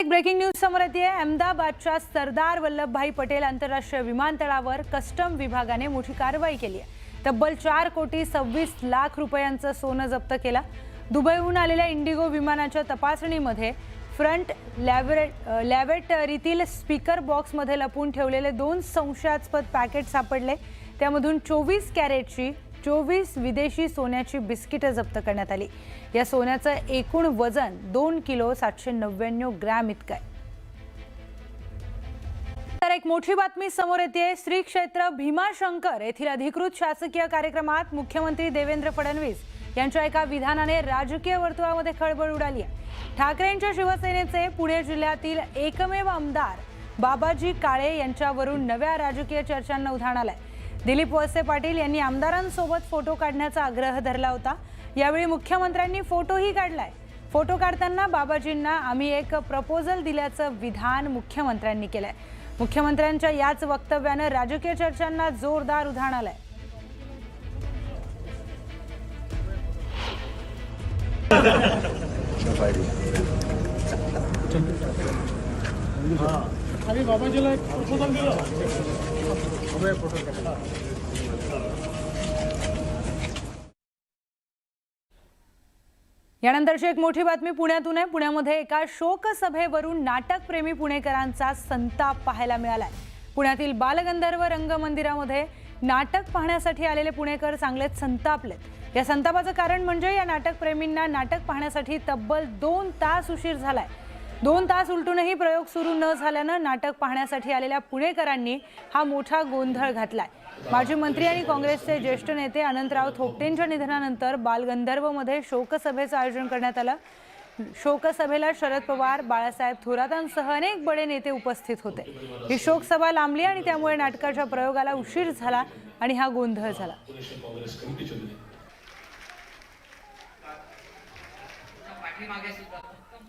Breaking news समोर येते। अहमदाबादच्या सरदार वल्लभभाई पटेल आंतरराष्ट्रीय विमानतळावर कस्टम विभागाने मोठी कारवाई केली आहे। तब्बल 4,26,00,000 रुपयांचं सोनं जप्त केलं। दुबईहून आलेल्या इंडिगो विमानाच्या तपासणीमध्ये फ्रंट लॅबोरेटरीतील स्पीकर बॉक्समध्ये लपून ठेवलेले 2 संशयास्पद पॅकेट सापडले। त्यामधून 24 कॅरेटची 24 विदेशी सोन्याची बिस्किटे जप्त करण्यात आली। या सोन्याचं एकूण वजन 2 किलो 799 ग्रॅम इतकं आहे। तर एक मोठी बातमी समोर येते। श्री क्षेत्र भीमाशंकर येथील अधिकृत शासकीय कार्यक्रमात मुख्यमंत्री देवेंद्र फडणवीस यांच्या एका विधानाने राजकीय वर्तुळामध्ये खळबळ उडाली आहे। ठाकरेंच्या शिवसेनेचे पुणे जिल्ह्यातील एकमेव आमदार बाबाजी काळे यांच्यावरून नव्या राजकीय चर्चांना उधाण आलंय। दिलीप वळसे पाटील यांनी आमदारांसोबत फोटो काढण्याचा आग्रह धरला होता। यावेळी मुख्यमंत्र्यांनी फोटोही काढलाय। फोटो काढताना बाबाजींना आम्ही एक प्रपोजल दिल्याचं विधान मुख्यमंत्र्यांनी केलंय। मुख्यमंत्र्यांच्या याच वक्तव्यानं राजकीय चर्चांना जोरदार उधाण आलंय। आम्ही बाबाजीला एक प्रपोजल दिलं। यानंतरची एक मोठी बातमी पुण्यातून आहे। पुण्यामध्ये एका शोकसभेवरून नाटकप्रेमी पुणेकरांचा संताप पाहायला मिळालाय। पुण्यातील बालगंधर्व रंगमंदिरामध्ये नाटक पाहण्यासाठी आलेले पुणेकर चांगलेच संतापलेत। या संतापाचं कारण म्हणजे या नाटकप्रेमींना नाटक पाहण्यासाठी तब्बल 2 तास उशीर झालाय। 2 तास उलटूनही प्रयोग सुरू न झाल्यानं नाटक पाहण्यासाठी आलेल्या पुणेकरांनी हा मोठा गोंधळ घातलाय। माजी मंत्री आणि काँग्रेसचे ज्येष्ठ नेते अनंतराव थोपटेंच्या निधनानंतर बालगंधर्वमध्ये शोकसभेचं आयोजन करण्यात आलं। शोकसभेला शरद पवार, बाळासाहेब थोरातांसह अनेक बडे नेते उपस्थित होते। ही शोकसभा लांबली आणि त्यामुळे नाटकाच्या प्रयोगाला उशीर झाला आणि हा गोंधळ झाला।